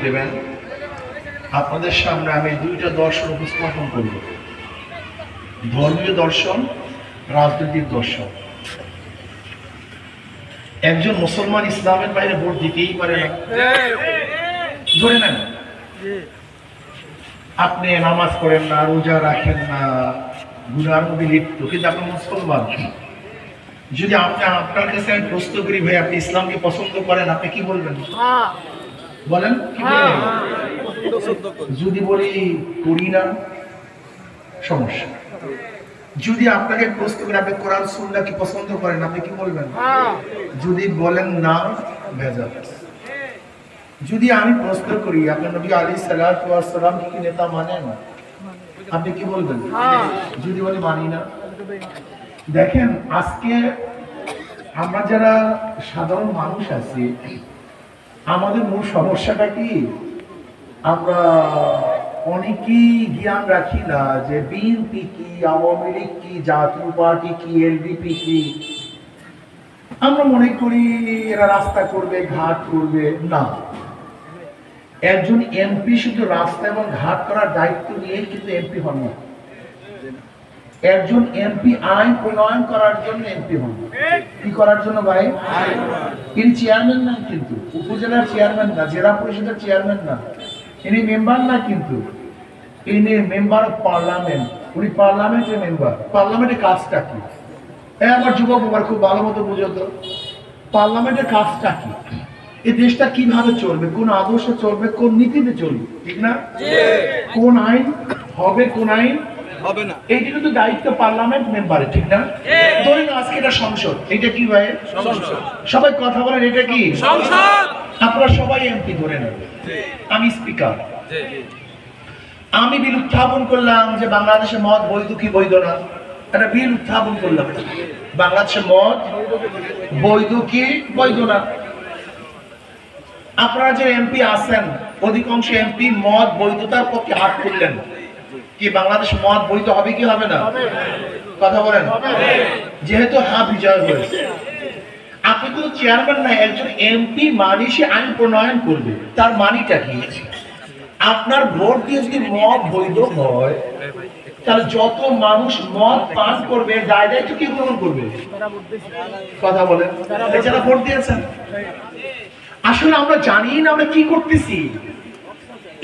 দেবেন আপনাদের সামনে আমি দুইটা দর্শন উপস্থাপন করব, ধর্মীয় দর্শন, রাজনৈতিক দর্শন। একজন মুসলমান ইসলামের বাইরে ভোট দিতেই পারে না। ধরে নেন আপনি নামাজ পড়েন না, রোজা রাখেন না, গুনার মধ্যে লিপ্ত, কিন্তু আপনি মুসলমান। যদি আপনি আপনার কাছে আমি প্রশ্ন করি, ভাই আপনি ইসলামকে পছন্দ করেন, আপনি কি বলবেন? বলেন কি বলবেন? যদি বলি করি না, সমস্যা। যদি আপনাকে প্রশ্ন করি আপনি কোরআন সুন্নাহ কি পছন্দ করেন, আপনি কি বলবেন? যদি বলেন না, ভেজাল। যদি আমি প্রশ্ন করি আপনার নবী আলাইহিস সালাতু ওয়াস সালাম কি নেতা মানেন, আপনি কি বলবেন? যদি বলি মানি না। দেখেন আজকে আমরা যারা সাধারণ মানুষ আছি, আমাদের মূল সমস্যাটা কি, আমরা অনেকেই জ্ঞান রাখি না যে বিএনপি কি, আওয়ামী লীগ কি, জাতীয় পার্টি কি, এলডিপি কি। আমরা মনে করি এরা রাস্তা করবে, ঘাট করবে। না, একজন এমপি শুধু রাস্তা এবং ঘাট করার দায়িত্ব নিয়ে কিন্তু এমপি হন না। একজন এমপি আইন প্রণয়ন করার জন্য এমপি হন। কি করার জন্য ভাই? তিনি চেয়ারম্যান না, কিন্তু উপজেলার চেয়ারম্যান না, জেলা পরিষদের চেয়ারম্যান না, ইনি মেম্বার না, কিন্তু ইনি মেম্বার অফ পার্লামেন্ট। উনি পার্লামেন্টের মেম্বার। পার্লামেন্টের কাজটা কি? আমার যুবক আমার খুব ভালো মতো বুঝতো পার্লামেন্টের কাজটা কি, এই দেশটা কিভাবে চলবে, কোন আদর্শে চলবে, কোন নীতিতে চলবে, ঠিক না? কোন আইন হবে, কোন আইন হবে না, এইটা কিন্তু দায়িত্ব পার্লামেন্ট মেম্বারের, ঠিক না? ধরেন আজকে এটা সংসদ, এটা কি ভাই? সংসদ। সবাই কথা বলেন, এটা কি সংসদ? আপনারা সবাই এমপি ধরে নেন, আমি স্পিকার। আমি বিল উত্থাপন করলাম যে বাংলাদেশে মদ বৈধ কি বৈধ না, একটা বিল উত্থাপন করলাম, বাংলাদেশে মদ বৈধ কি বৈধ না। আপনারা যে এমপি আছেন, অধিকাংশ এমপি মদ বৈধতার পক্ষে হাত তুললেন। কি বাংলাদেশ মদ বৈধ হবে কি হবে না? কথা বলেন। যেহেতু বিজয় হয়েছে, আপনি তো চেয়ারম্যান না, একজন এমপি মানে সে আইন প্রণয়ন করবে। তার মানিটা কি? আপনার ভোট দিয়ে যদি মদ বৈধ হয়, তাহলে যত মানুষ মদ পান করবে দায়িত্ব কি গ্রহণ করবে? কথা বলেন। যারা ভোট দিয়েছেন, আসলে আমরা জানি না আমরা কি করতেছি।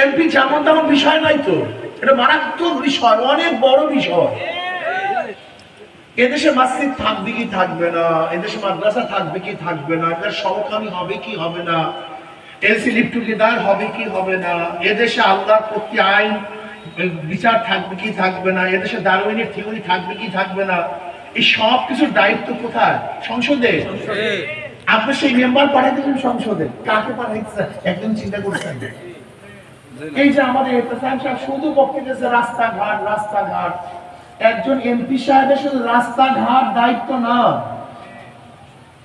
এমপি যেমন তেমন বিষয় নাই তো, এটা মারাত্মক বিষয়, অনেক বড় বিষয়। এদেশে মসজিদ থাকবে কি থাকবে না, এদেশে মাদ্রাসা থাকবে কি থাকবে না, এদের সমকামী হবে কি হবে না, এলসি লিভ টুগেদার হবে কি হবে না, এদেশে আল্লাহর প্রতি আইন বিচার থাকবে কি থাকবে না, এদেশে ডারউইনের থিওরি থাকবে কি থাকবে না, এই সব কিছুর দায়িত্ব কোথায়? সংসদে। আপনি সেই মেম্বার পাঠাইতেছেন সংসদে, কাকে পাঠাইতেছেন একদম চিন্তা করছেন? এই যে আমাদের শুধু বক্তৃতা রাস্তাঘাট রাস্তাঘাট, একজন এমপি সাহেবের শুধু রাস্তাঘাট দায়িত্ব না,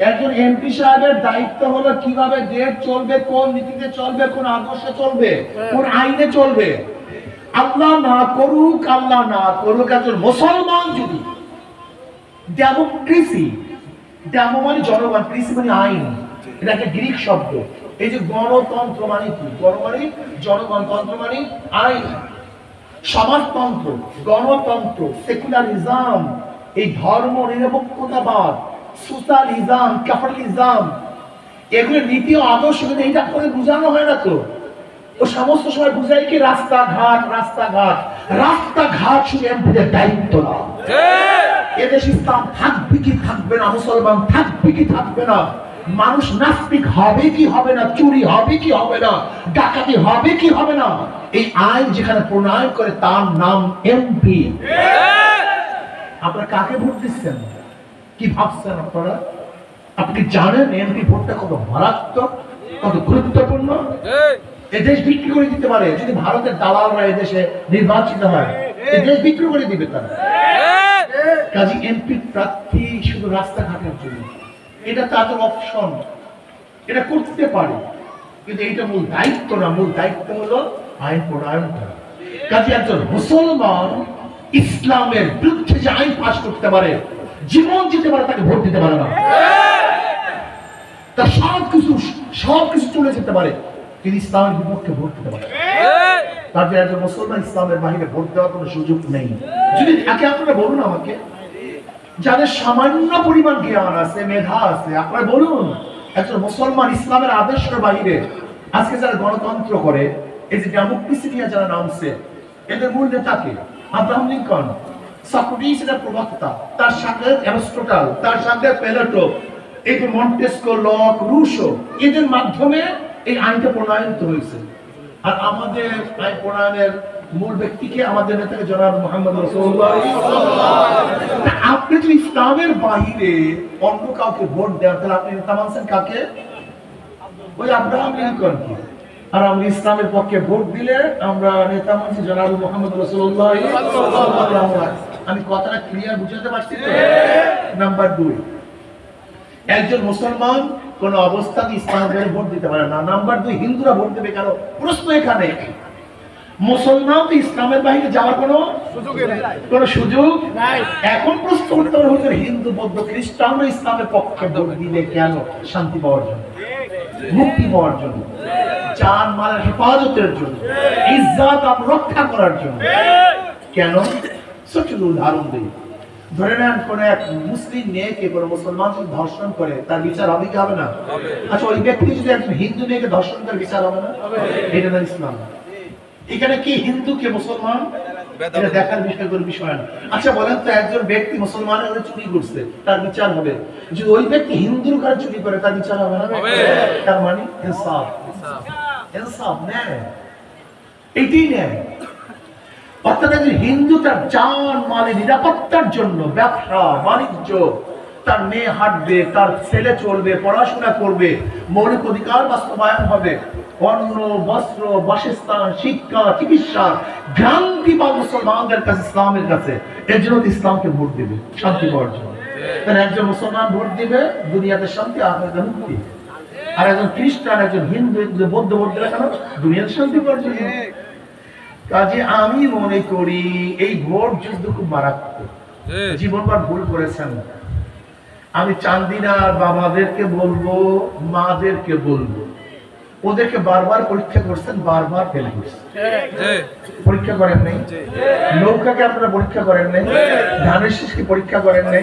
একজন এমপি সাহেবের দায়িত্ব হলো কিভাবে দেশ চলবে, কোন নীতিতে চলবে, কোন আদর্শে চলবে, কোন আইনে চলবে। আল্লাহ না করুক, আল্লাহ না করুক, একজন মুসলমান যদি ডেমোক্রেসি, ডেমো মানে জনগণ, ক্রেসি মানে আইন, এটা একটা গ্রিক শব্দ। এই যে গণতন্ত্র মানে কি? গণ মানে জনগণ, তন্ত্র মানে আইন। সমাজতন্ত্র, গণতন্ত্র, সেকুলারিজম, এই ধর্ম নিরপেক্ষতাবাদ, সোশ্যালিজম, ক্যাপিটালিজম, এগুলো নীতি ও আদর্শ, কিন্তু এইটা করে বোঝানো হয় না তো। ও সমস্ত সময় বুঝাই কি রাস্তাঘাট রাস্তাঘাট রাস্তাঘাট, শুধু এমপিদের দায়িত্ব না। এদেশ ইসলাম থাকবে কি থাকবে না, মুসলমান থাকবে কি থাকবে না, মানুষ নাস্তিক হবে কি হবে না, চুরি হবে কি হবে না, ডাকাতি হবে কি হবে না, এই আইন যেখানে প্রণয়ন করে তার নাম এমপি। আপনারা কাকে ভোট দিচ্ছেন, কি ভাবছেন আপনারা? আপনি জানেন এমপি ভোটটা কত মারাত্মক, কত গুরুত্বপূর্ণ? এদেশ বিক্রি করে দিতে পারে যদি ভারতের দালালরা এদেশে নির্বাচিত হয়, এদেশ বিক্রি করে দিবে তারা। কাজী এমপি প্রার্থী শুধু রাস্তাঘাটের জন্য, এটা তাদের অপশন, এটা করতে পারে, কিন্তু এটা মূল দায়িত্ব না। মূল দায়িত্ব হলো আইন প্রণয়ন করা। কাজে একজন মুসলমান ইসলামের বিরুদ্ধে যে আইন পাশ করতে পারে, জীবন দিতে পারে, তাকে ভোট দিতে পারে না। তার সবকিছু চলে যেতে পারে, তিনি ইসলামের বিপক্ষে ভোট দিতে পারেন। তার যে একজন মুসলমান ইসলামের বাহিরে ভোট দেওয়ার কোনো সুযোগ নেই। যদি একে আপনারা বলুন আমাকে, যাদের সামান্য পরিমাণ জ্ঞান আছে, মেধা আছে, আপনারা বলুন একজন মুসলমান ইসলামের আদর্শের বাহিরে আজকে যারা গণতন্ত্র করে, এই যে ডেমোক্রেসি নিয়ে যারা নামছে, এদের মূল নেতাকে আব্রাহাম লিঙ্কন, সক্রেটিস এর প্রবক্তা, তার সাথে অ্যারিস্টটল, তার সাথে প্লেটো, এই যে মন্টেস্কো, লক, রুশো, এদের মাধ্যমে এই আইনটা প্রণয়ন হয়েছে। আর আমাদের আইন প্রণয়নের মূল ব্যক্তিকে, আমাদের নেতাকে জনাব মুহাম্মদ রাসূলুল্লাহ। আপনি যদি ইসলামের বাহিরে অন্য কাউকে ভোট দেন, তাহলে আপনি নেতা মানছেন কাকে? ওই আব্রাহাম লিঙ্কনকে। আর আমরা ইসলামের পক্ষে ভোট দিলে আমরা নেতা মানছি জনাব মুহাম্মদ রাসূলুল্লাহ। আমি কথাটা ক্লিয়ার বুঝাতে পারছি তো? নাম্বার 2, একজন মুসলমান কোন অবস্থাতে ইসলামের ভোট দিতে পারে না। নাম্বার 2, হিন্দুরা ভোট দেবে কেন? প্রশ্ন এখানে, মুসলমান তো ইসলামের বাইরে যাওয়ার কোনো সুযোগ নাই। এখন প্রশ্ন করতে হবে হুজুর, হিন্দু, বৌদ্ধ, খ্রিস্টানরা ইসলামের পক্ষে ভোট দিলে কেন? শান্তি পাওয়ার জন্য, মুক্তি পাওয়ার জন্য, জান মালের হেফাজতের জন্য, ইজ্জত রক্ষা করার জন্য। কেন? ছোট উদাহরণ দিই। ধরে নেন কোন এক মুসলিম মেয়েকে কোন মুসলমান যদি ধর্ষণ করে, তার বিচার হবে কি হবে না? আচ্ছা, ওই ব্যক্তি যদি একজন হিন্দু মেয়েকে ধর্ষণ করে, বিচার হবে না? এটা না ইসলাম। এখানে কি হিন্দু কে মুসলমান এটা দেখার বিষয় না। আচ্ছা বলেন তো, একজন ব্যক্তি মুসলমানের ঘরে চুরি করছে, তার বিচার হবে। যদি ওই ব্যক্তি হিন্দুর ঘরে চুরি করে, তার বিচার হবে না? তার মানে ইনসাফ, ইনসাফ ন্যায়, এটাই ন্যায়। অর্থাৎ একজন হিন্দু তার জান মালের নিরাপত্তার জন্য ব্যবসা বাণিজ্য, তার মেয়ে হাঁটবে, তার ছেলে চলবে, পড়াশোনা করবে, মৌলিক অধিকার বাস্তবায়ন হবে, অন্ন, বস্ত্র, বাসস্থান, শিক্ষা, চিকিৎসা, ভ্রান্তি বা মুসলমানদের কাছে, ইসলামের কাছে, এর জন্য ইসলামকে ভোট দেবে শান্তি পাওয়ার জন্য। তাহলে একজন মুসলমান ভোট দিবে দুনিয়াতে শান্তি, আখিরাতে মুক্তি। আর একজন খ্রিস্টান, একজন হিন্দু, বৌদ্ধ ভোট দেবে কেন? দুনিয়াতে শান্তি পাওয়ার জন্য। কাজে আমি মনে করি এই ভোট যুদ্ধ খুব মারাত্মক। জীবনভর ভুল করেছেন। আমি চান্দিনার বাবাদেরকে বলবো, মাদেরকে বলবো, ওদেরকে বারবার পরীক্ষা করছেন, বারবার ফেল করছেন। পরীক্ষা করেন নাই? নৌকাকে আপনারা পরীক্ষা করেন নাই? ধানের শীষকে পরীক্ষা করেন নাই?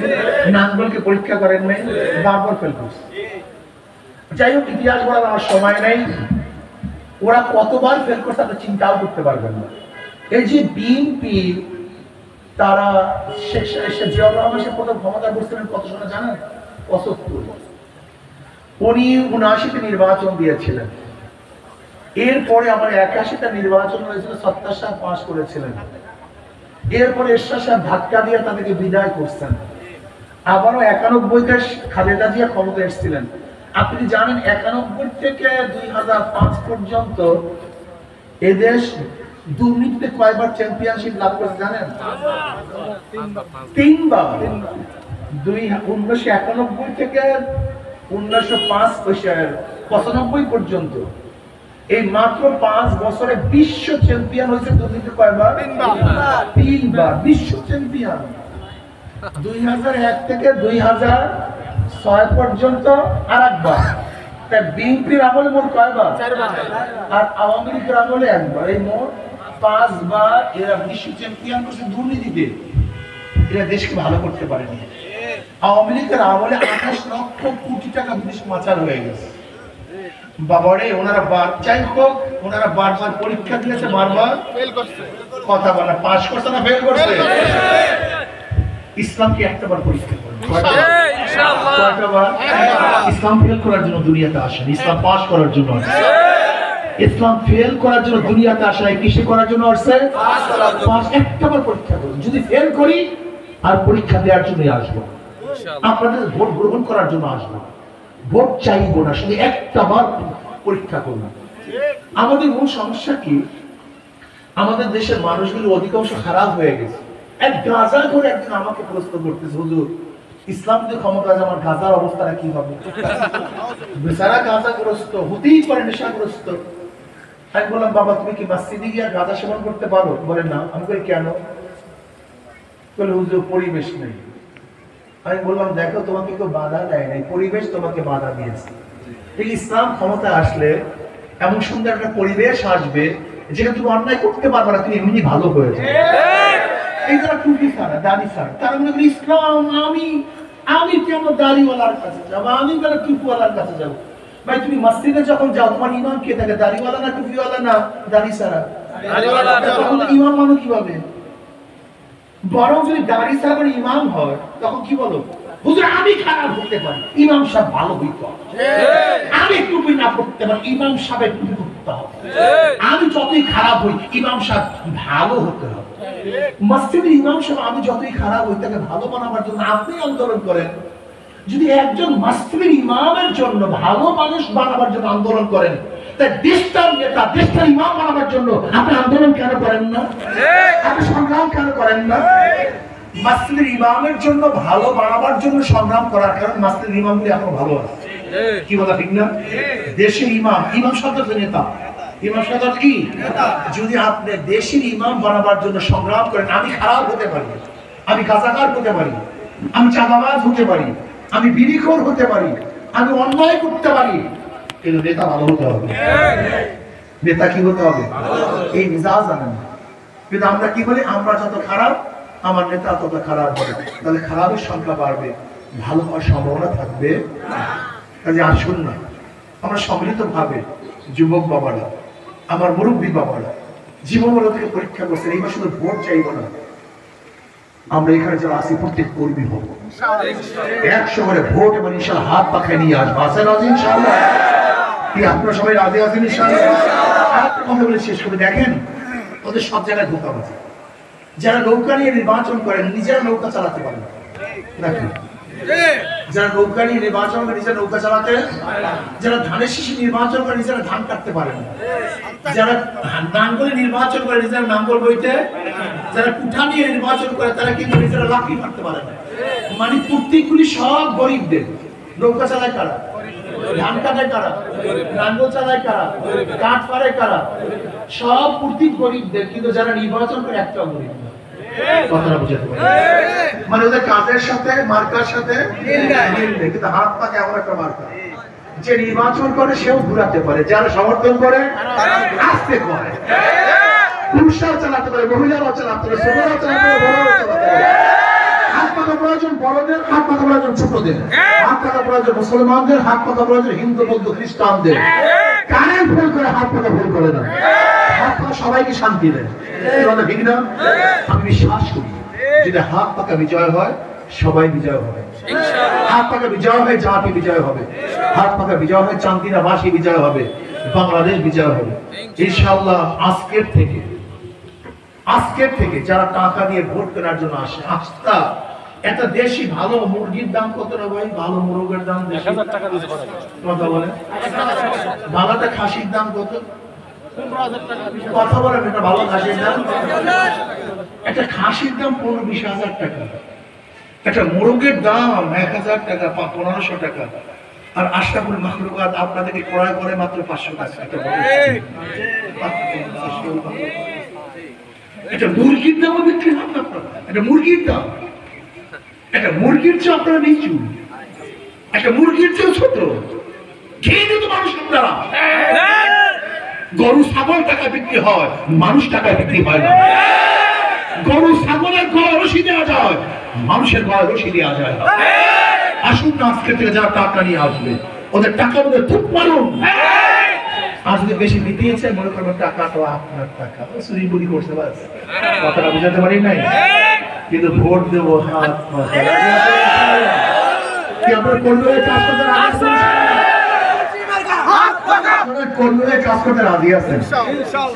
নাঙ্গলকে পরীক্ষা করেন নাই? বারবার ফেল করছে। যাই হোক, ইতিহাস বলার আমার সময় নেই। ওরা কতবার ফেল করছে আপনি চিন্তাও করতে পারবেন না। এই যে বিএনপি, তারা জিয়াউর রহমান সে প্রথম ক্ষমতা করছিলেন কত সালে জানেন? ৭৫। উনি ৭৯তে নির্বাচন দিয়েছিলেন। এরপরে আমার ৮১টা নির্বাচন হয়েছিল, সত্তার সাহেব পাস করেছিলেন। এরপরে এরশাদ সাহেব ধাক্কা দিয়ে তাদেরকে বিদায় করছেন। আবারও ৯১তে খালেদা জিয়া ক্ষমতা এসেছিলেন। আপনি জানেন ৯১ থেকে ২০০৫ পর্যন্ত এদেশ দুর্নীতিতে কয়বার চ্যাম্পিয়নশিপ লাভ করেছে জানেন? ৩বার। ১৯৯১ থেকে ১৯৯৫ পর্যন্ত এই মাত্র ৫ বছরে বিশ্ব চ্যাম্পিয়ন হয়েছে দুর্নীতি কয়বার? ৩বার বিশ্ব চ্যাম্পিয়ন। ২০০১ থেকে ২০০৬ পর্যন্ত আরেকবার। তাই বিএনপির আমলে মোট কয়বার? ৪বার। আর আওয়ামী লীগের আমলে একবার। এই মোট ৫ বার এরা বিশ্ব চ্যাম্পিয়ন করছে দুর্নীতিতে। এরা দেশকে ভালো করতে পারেনি। আওয়ামী লীগের আমলে ২৮ লক্ষ কোটি টাকা বিদেশ পাচার হয়ে গেছে। বাবারে, ওনারা যাই হোক, ওনারা বারবার পরীক্ষা দিয়েছে, বারবার ফেল করছে। কথা বলা, পাস করছে না ফেল করছে? ইসলামকে একটাবার পরীক্ষা করুন, ইসলাম ফেল করার জন্য দুনিয়াতে আসেন, ইসলাম পাস করার জন্য আসেন। ইসলাম ফেল করার জন্য দুনিয়াতে আসে, কিসে করার জন্য আসছে? পাস। একটাবার পরীক্ষা করুন। যদি ফেল করি আর পরীক্ষা দেওয়ার জন্যই আসবো, আপনাদের ভোট গ্রহণ করার জন্য আসবো। ভোট চাইবো না, শুধু একটাবার পরীক্ষা করুন। আমাদের মূল সমস্যা কি? আমাদের দেশের মানুষগুলো অধিকাংশ খারাপ হয়ে গেছে। এক গাঁজা করে একদিন আমাকে প্রশ্ন করতেছে, হুজুর ইসলাম যদি ক্ষমতা, আমার গাঁজার অবস্থাটা কি হবে? বেচারা গাঁজাগ্রস্ত, হতেই পারে নেশাগ্রস্ত। আমি বললাম, বাবা তুমি কি মসজিদে গিয়ে গাঁজা সেবন করতে পারো? বলে না। আমি বলি কেন? বলে হুজুর পরিবেশ নেই। আমি বললাম, দেখো তোমাকে কেউ বাধা দেয় নাই, পরিবেশ তোমাকে বাধা দিয়েছে। ঠিক ইসলাম ক্ষমতা আসলে এমন সুন্দর একটা পরিবেশ আসবে যেখানে তুমি অন্যায় করতে পারবে না, তুমি এমনি ভালো হয়ে যাবে। এই যারা টুপি ছাড়া, দাড়ি ছাড়া, তারা মনে করি ইসলাম, আমি কেন দাড়িওয়ালার কাছে যাবো, আমি কেন টুপিওয়ালার কাছে যাবো? ভাই তুমি মসজিদে যখন যাও, তোমার ইমাম কে থাকে? দাড়িওয়ালা না টুপিওয়ালা না দাড়ি ছাড়া? তখন ইমাম মানো কিভাবে? বরং যদি দাড়ি ছাড়া করে ইমাম হয়, তখন কি বলো? হুজুর আমি খারাপ হতে পারি, ইমাম সাহেব ভালো হইতে হবে। আমি টুপি না পড়তে পারি, ইমাম সাহেব টুপি পড়তে হবে। আমি যতই খারাপ হই, ইমাম সাহেব ভালো হতে হবে। মসজিদের ইমাম সাহেব আমি যতই খারাপ হই, তাকে ভালো বানাবার জন্য আপনি আন্দোলন করেন। যদি একজন মসজিদের ইমামের জন্য ভালো মানুষ বানাবার জন্য আন্দোলন করেন, তাই দেশটার নেতা, দেশটার ইমাম বানাবার জন্য আপনি আন্দোলন কেন করেন না? আপনি সংগ্রাম কেন করেন না? মসজিদের ইমামের জন্য ভালো বানাবার জন্য সংগ্রাম করার কারণ মসজিদের ইমামগুলি এখনো ভালো আছে। কি বলা ঠিক না? দেশের ইমাম, ইমাম শব্দ নেতা, ইমাম শব্দ কি? যদি আপনি দেশের ইমাম বানাবার জন্য সংগ্রাম করেন, আমি খারাপ হতে পারি, আমি গাঁজাখোর হতে পারি, আমি চাঁদাবাজ হতে পারি, আমি বিড়িখোর হতে পারি, আমি অন্যায় করতে পারি, কিন্তু নেতা ভালো হতে হবে। নেতা কি হতে হবে? এই মিজাজ আনেন। কিন্তু আমরা কি বলি? আমরা যত খারাপ, আমার নেতা তত খারাপ হবে, তাহলে খারাপের সংখ্যা বাড়বে, ভালো হওয়ার সম্ভাবনা থাকবে। কাজে আসুন না, আমরা সম্মিলিত ভাবে যুবক বাবারা, আমার মুরব্বী বাবারা, জীবনগুলো থেকে পরীক্ষা করছেন, এইবার শুধু ভোট চাইব না, আমরা এখানে যারা আসি প্রত্যেক কর্মী হব, 100 করে ভোট এবং ইনশাআল্লাহ হাত পাখায় নিয়ে আসবো। আছেন রাজি ইনশাআল্লাহ? কি আপনারা সবাই রাজি আছেন ইনশাআল্লাহ? একটা কথা বলে শেষ করে দেখেন, ওদের সব জায়গায় ধোঁকা আছে। যারা নৌকা নিয়ে নির্বাচন করেন, নিজেরা নৌকা চালাতে পারেন নাকি? যারা নৌকা নিয়ে নির্বাচন করে নিজেরা নৌকা চালাতে, যারা ধানের শীষে নির্বাচন করে নিজেরা ধান কাটতে পারেন, যারা নাঙ্গলে নির্বাচন করে নিজেরা নাঙ্গল বইতে, যারা কুঠা নিয়ে নির্বাচন করে তারা কিন্তু নিজেরা লাঠি মারতে পারে না। মানে প্রত্যেকগুলি সব গরিবদের। নৌকা চালায় কারা? ধান কাটায় কারা? নাঙ্গল চালায় কারা? কাঠ পারে কারা? সব প্রত্যেক গরিবদের, কিন্তু যারা নির্বাচন করে একটা গরিব। কথাটা বুঝাতে পারি? মানে ওদের কাজের সাথে মার্কার সাথে মিল নেই, কিন্তু হাত পা এমন একটা মার্কা, যে নির্বাচন করে সেও ঘুরাতে পারে, যারা সমর্থন করে আসতে করে, পুরুষরাও চালাতে পারে, মহিলারাও চালাতে পারে, ছোটরাও চালাতে পারে, বড়রাও চালাতে পারে। হাত পাকা প্রয়োজন বড়দের, হাত পাকা প্রয়োজন ছোটদের, হাত পাকা প্রয়োজন মুসলমানদের, হাত পাকা প্রয়োজন হিন্দু বৌদ্ধ খ্রিস্টানদের। কারেন্ট ফেল করে, হাত পাকা ফেল করে না। হাত পাকা সবাইকে শান্তি দেয়, ঠিক না? আমি বিশ্বাস করি যদি হাত পাকা বিজয় হয়, সবাই বিজয় হবে। হাত পাকা বিজয় হয়, জাতি বিজয় হবে। হাত পাকা বিজয় হয়, চান্দিনাবাসী বিজয় হবে, বাংলাদেশ বিজয় হবে ইনশাআল্লাহ। আজকের থেকে যারা টাকা দিয়ে ভোট কেনার জন্য আসে, আস্থা একটা দেশি ভালো মুরগির দাম কত না ভাই? ভালো মুরগের দাম 1000 টাকা দিতে পারে। কথা বলে ভালো একটা খাসির দাম কত? কথা বলেন, একটা ভালো খাসির দাম, একটা খাসির দাম 15-20 হাজার টাকা, একটা মুরগের দাম 1000 টাকা, 1500 টাকা। আর আশরাফুল মাখলুকাত আপনাদেরকে ক্রয় করে মাত্র 500 টাকা। একটা মুরগির দাম বিক্রি হবে আপনারা, একটা মুরগির দাম, একটা মুরগির চেয়ে আপনারা নিচু, একটা মুরগির চেয়ে ছোট। খেয়ে দিত মানুষ আপনারা। গরু ছাগল টাকা বিক্রি হয়, মানুষ টাকা বিক্রি হয় না। গরু ছাগলের গলায় রশি দেওয়া যায়, মানুষের গলায় রশি দেওয়া যায়। আসুন না, আজকে থেকে যারা টাকা নিয়ে আসবে, ওদের টাকার মধ্যে থুপ মারুন। আর যদি বেশি দিতেছে, মনে করবেন টাকা তো আপনার টাকা, চুরি বুড়ি করছে, বাস। কথাটা বুঝাতে পারি নাই? কিন্তু ভোট দেবো হাত কি আপনার কর্মীদের কাজ করতে কাজ করতে রাজি আছেন?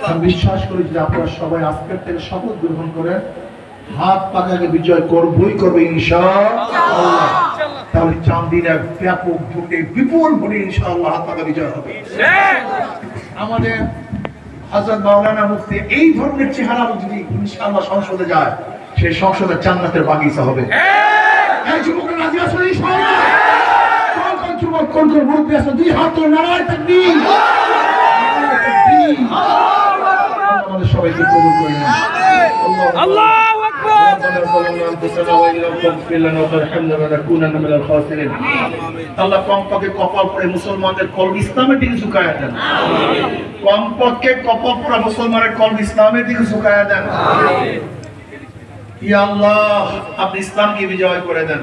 আমি বিশ্বাস করি যে আপনারা সবাই আজকের থেকে শপথ গ্রহণ করেন, হাত পাকাকে বিজয় করবই করবে ইনশাআল্লাহ। তাহলে চান্দিনার ব্যাপক ভোটে, বিপুল ভোটে ইনশাআল্লাহ হাত পাকা বিজয় হবে। আমাদের হযরত মাওলানা মুফতি এই ধরনের চেহারা যদি ইনশাআল্লাহ সংসদে যায়, সেই সংসদের জান্নাতের বাগিচা হবে। এই যুবকরা রাজি আছেন ইনশাআল্লাহ? কোন যুবক, কোন মুরব্বী আছে? দুই হাত তুলে নারায়ে তাকবীর। আমাদের সবাইকে কবুল করে নিন। আল্লাহু আকবার। ربنا ظلمنا انفسنا وان لم تغفر لنا وترحمنا لنكونن من الخاسرين আল্লাহ কমপক্ষে কপাল পড়ে মুসলমানদের কলব ইসলামের দিকে ঝুঁকায়া দেন কমপক্ষে কপাল পড়ে মুসলমানের কলব ইসলামের দিকে ঝুঁকায়া দেন ইয়া আল্লাহ আপনি ইসলামকে বিজয় করে দেন